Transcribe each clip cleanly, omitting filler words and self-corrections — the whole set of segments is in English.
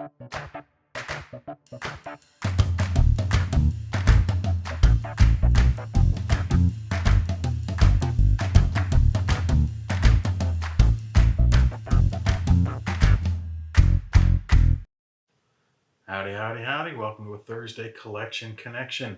Howdy, howdy, howdy. Welcome to a Thursday Collection Connection,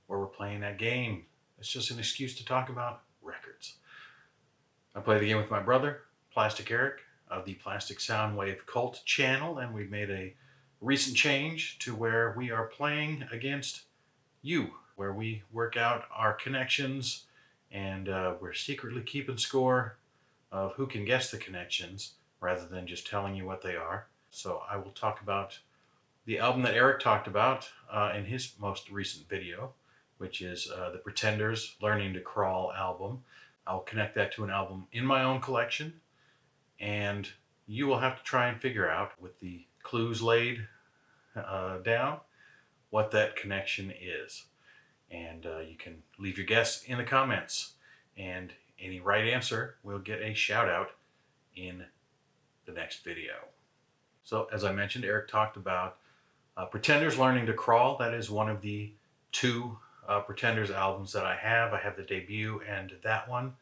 where we're playing that game. It's just an excuse to talk about records. I play the game with my brother, Plastic Eric, of the Plastic Soundwave Cult channel, and we've made a recent change to where we are playing against you, where we work out our connections, and we're secretly keeping score of who can guess the connections, rather than just telling you what they are. So I will talk about the album that Eric talked about in his most recent video, which is the Pretenders' Learning to Crawl album. I'll connect that to an album in my own collection, and you will have to try and figure out, with the clues laid down, what that connection is. And you can leave your guess in the comments, and any right answer will get a shout out in the next video. So, as I mentioned, Eric talked about Pretenders Learning to Crawl. That is one of the two Pretenders albums that I have. I have the debut and that one.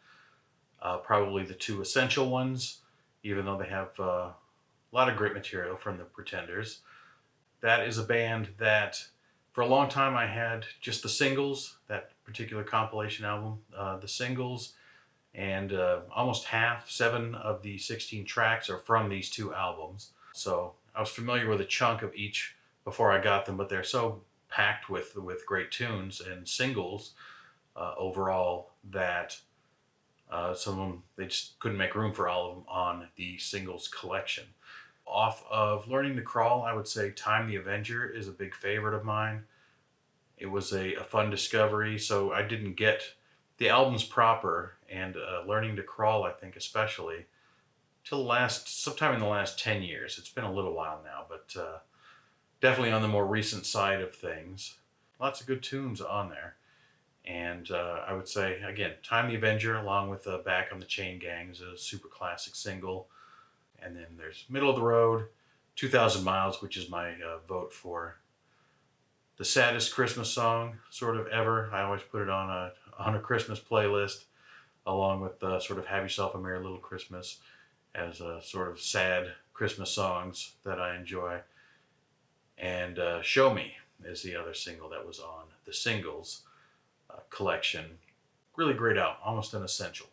Probably the two essential ones, even though they have a lot of great material from the Pretenders. That is a band that for a long time I had just the singles, that particular compilation album, the singles, and almost half, 7 of the 16 tracks are from these two albums. So I was familiar with a chunk of each before I got them, but they're so packed with great tunes and singles overall that some of them, they just couldn't make room for all of them on the singles collection. Off of Learning to Crawl, I would say Time the Avenger is a big favorite of mine. It was a fun discovery, so I didn't get the albums proper, and Learning to Crawl, I think especially, till sometime in the last 10 years. It's been a little while now, but definitely on the more recent side of things. Lots of good tunes on there. And I would say, again, Time the Avenger, along with Back on the Chain Gang, is a super classic single. And then there's Middle of the Road, 2,000 Miles, which is my vote for the saddest Christmas song sort of ever. I always put it on a Christmas playlist, along with sort of Have Yourself a Merry Little Christmas, as sort of sad Christmas songs that I enjoy. And Show Me is the other single that was on the singles collection. Really great album, almost an essential.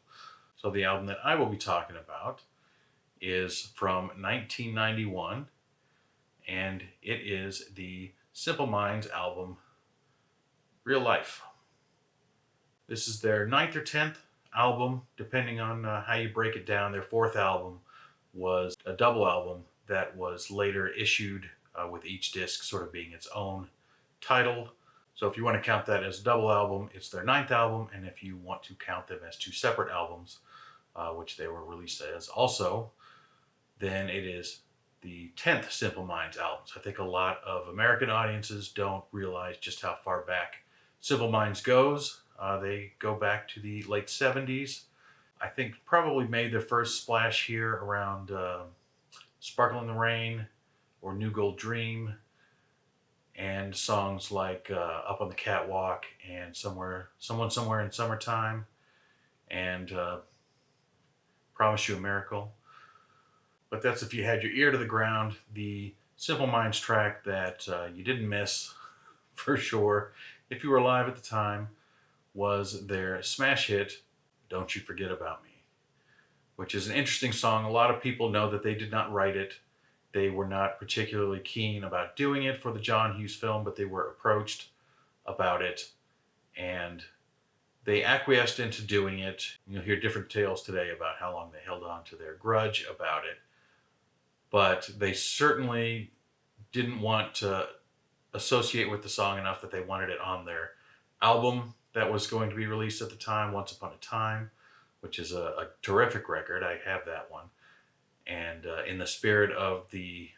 So the album that I will be talking about is from 1991, and it is the Simple Minds album, Real Life. This is their 9th or 10th album, depending on how you break it down. Their 4th album was a double album that was later issued with each disc sort of being its own title. So if you want to count that as a double album, it's their 9th album, and if you want to count them as 2 separate albums, which they were released as also, then it is the 10th Simple Minds albums. I think a lot of American audiences don't realize just how far back Simple Minds goes. They go back to the late 70s. I think probably made their first splash here around Sparkle in the Rain or New Gold Dream, and songs like Up on the Catwalk and Someone Somewhere in Summertime, and Promise You a Miracle. But that's if you had your ear to the ground. The Simple Minds track that you didn't miss, for sure, if you were alive at the time, was their smash hit, Don't You Forget About Me, which is an interesting song. A lot of people know that they did not write it. They were not particularly keen about doing it for the John Hughes film, but they were approached about it, and they acquiesced into doing it. You'll hear different tales today about how long they held on to their grudge about it, but they certainly didn't want to associate with the song enough that they wanted it on their album that was going to be released at the time, Once Upon a Time, which is a terrific record. I have that one. And in the spirit of the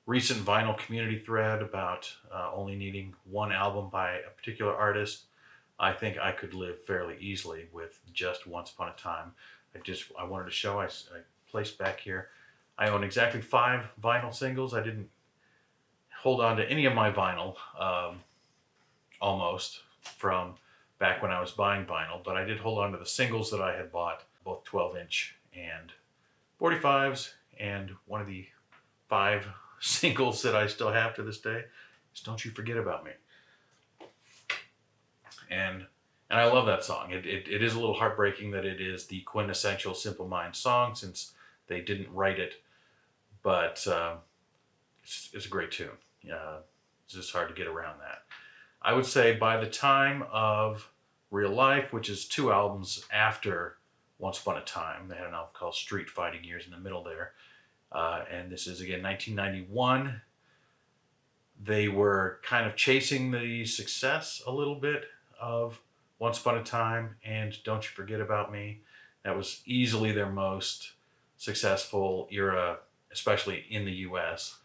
recent vinyl community thread about only needing one album by a particular artist, I think I could live fairly easily with just Once Upon a Time. I wanted to show, I placed back here, I own exactly 5 vinyl singles. I didn't hold on to any of my vinyl, almost, from back when I was buying vinyl, but I did hold on to the singles that I had bought, both 12-inch and 45s, and one of the 5 singles that I still have to this day is Don't You Forget About Me. And I love that song. It is a little heartbreaking that it is the quintessential Simple Minds song, since they didn't write it, but it's a great tune. It's just hard to get around that. I would say by the time of Real Life, which is 2 albums after Once Upon a Time, they had an album called Street Fighting Years in the middle there, and this is again 1991. They were kind of chasing the success a little bit of Once Upon a Time and Don't You Forget About Me. That was easily their most successful era, especially in the US.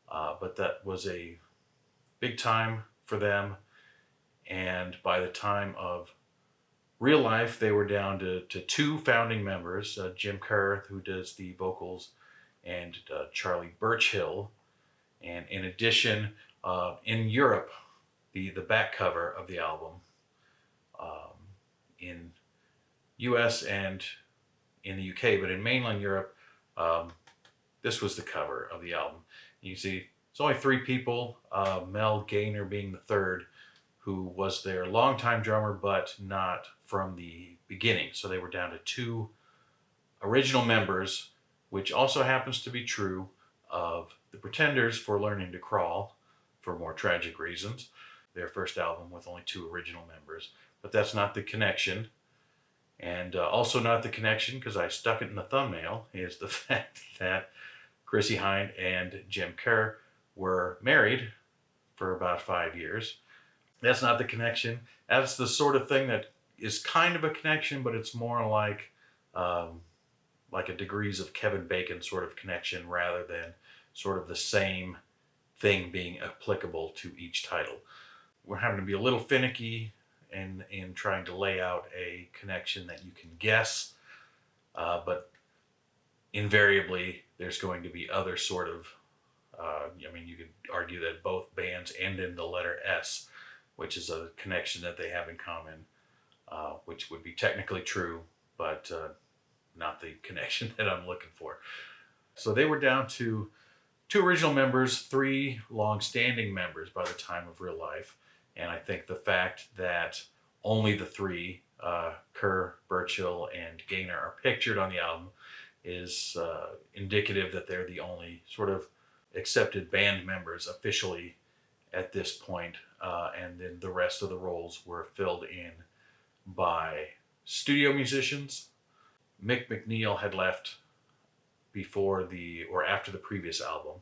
But that was a big time for them. And by the time of Real Life, they were down to 2 founding members, Jim Kerr, who does the vocals, and Charlie Birchhill. And in addition, in Europe, the back cover of the album, in US and in the UK, but in mainland Europe, this was the cover of the album. You see, it's only 3 people, Mel Gaynor being the third, who was their longtime drummer, but not from the beginning. So they were down to 2 original members, which also happens to be true of the Pretenders for Learning to Crawl, for more tragic reasons. Their first album with only 2 original members. But that's not the connection. And also not the connection, because I stuck it in the thumbnail, is the fact that Chrissie Hynde and Jim Kerr were married for about 5 years. That's not the connection. That's the sort of thing that is kind of a connection, but it's more like a degrees of Kevin Bacon sort of connection, rather than sort of the same thing being applicable to each title. We're having to be a little finicky in trying to lay out a connection that you can guess, but invariably there's going to be other sort of, you could argue that both bands end in the letter S, which is a connection that they have in common, which would be technically true, but not the connection that I'm looking for. So they were down to 2 original members, 3 long-standing members by the time of Real Life. And I think the fact that only the 3, Kerr, Birchhill, and Gaynor, are pictured on the album is indicative that they're the only sort of accepted band members officially at this point. And then the rest of the roles were filled in by studio musicians. Mick McNeil had left after the previous album.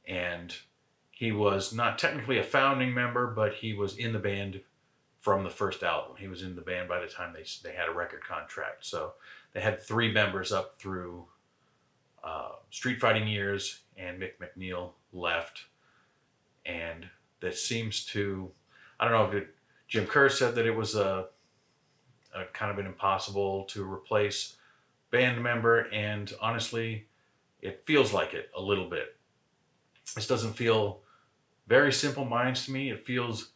And he was not technically a founding member, but he was in the band from the first album. He was in the band by the time they had a record contract. So they had 3 members up through Street Fighting Years, and Mick McNeil left. And that seems to, I don't know if Jim Kerr said that it was a kind of an impossible to replace band member, and honestly, it feels like it a little bit. This doesn't feel very Simple Minds to me. It feels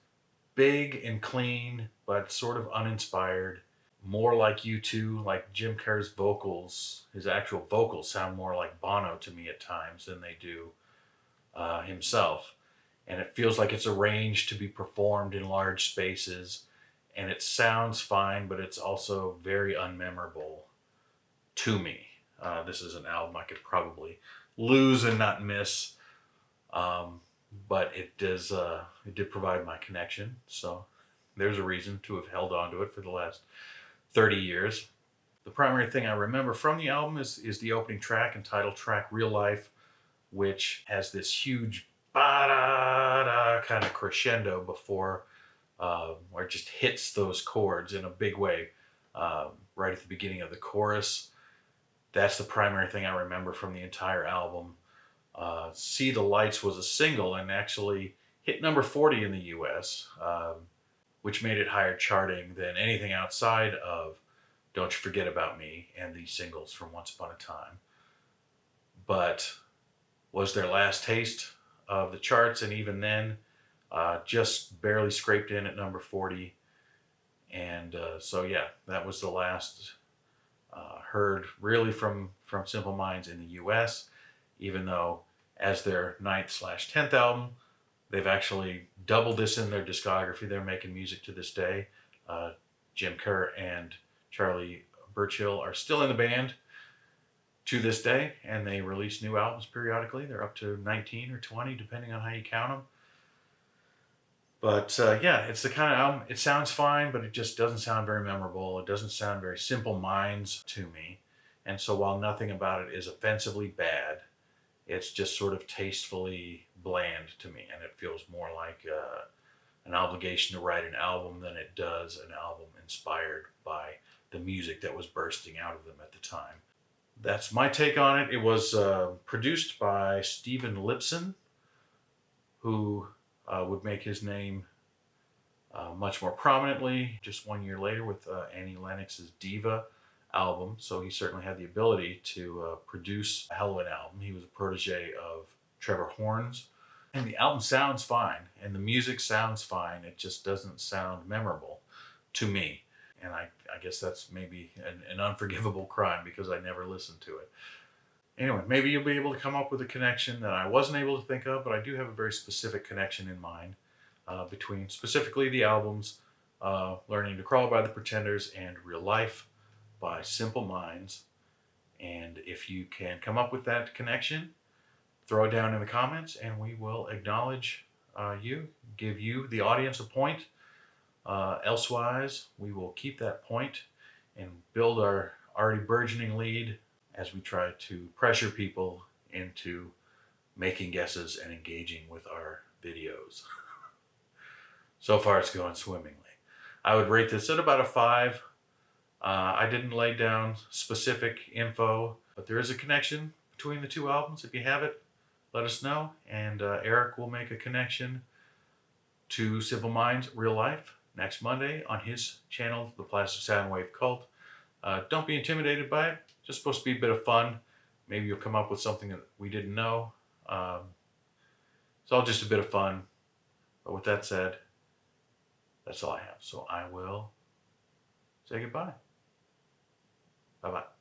big and clean, but sort of uninspired. More like U2, like Jim Kerr's vocals, his actual vocals sound more like Bono to me at times than they do himself. And it feels like it's arranged to be performed in large spaces, and it sounds fine, but it's also very unmemorable to me. This is an album I could probably lose and not miss, but it did provide my connection, so there's a reason to have held on to it for the last 30 years. The primary thing I remember from the album is the opening track and title track, Real Life, which has this huge ba-da-da kind of crescendo before, where it just hits those chords in a big way right at the beginning of the chorus. That's the primary thing I remember from the entire album. See the Lights was a single and actually hit number 40 in the US, which made it higher charting than anything outside of Don't You Forget About Me and the singles from Once Upon a Time. But was their last taste of the charts, and even then, just barely scraped in at number 40. And so yeah, that was the last heard really from Simple Minds in the U.S. Even though, as their 9th/10th album, they've actually doubled this in their discography. They're making music to this day. Jim Kerr and Charlie Burchill are still in the band to this day, and they release new albums periodically. They're up to 19 or 20, depending on how you count them. But yeah, it's the kind of album, it sounds fine, but it just doesn't sound very memorable. It doesn't sound very Simple Minds to me. And so while nothing about it is offensively bad, it's just sort of tastefully bland to me. And it feels more like an obligation to write an album than it does an album inspired by the music that was bursting out of them at the time. That's my take on it. It was produced by Steven Lipson, who would make his name much more prominently just 1 year later with Annie Lennox's Diva album. So he certainly had the ability to produce a hell of an album. He was a protege of Trevor Horn's. And the album sounds fine, and the music sounds fine. It just doesn't sound memorable to me. And I guess that's maybe an unforgivable crime because I never listened to it. Anyway, maybe you'll be able to come up with a connection that I wasn't able to think of, but I do have a very specific connection in mind between specifically the albums Learning to Crawl by the Pretenders and Real Life by Simple Minds. And if you can come up with that connection, throw it down in the comments and we will acknowledge you, give you, the audience, a point. Elsewise, we will keep that point and build our already burgeoning lead as we try to pressure people into making guesses and engaging with our videos. So far, it's going swimmingly. I would rate this at about a 5. I didn't lay down specific info, but there is a connection between the two albums. If you have it, let us know, and Eric will make a connection to Simple Minds Real Life next Monday on his channel, The Plastic Soundwave Cult. Don't be intimidated by it. It's just supposed to be a bit of fun. Maybe you'll come up with something that we didn't know. It's all just a bit of fun. But with that said, that's all I have. So I will say goodbye. Bye-bye.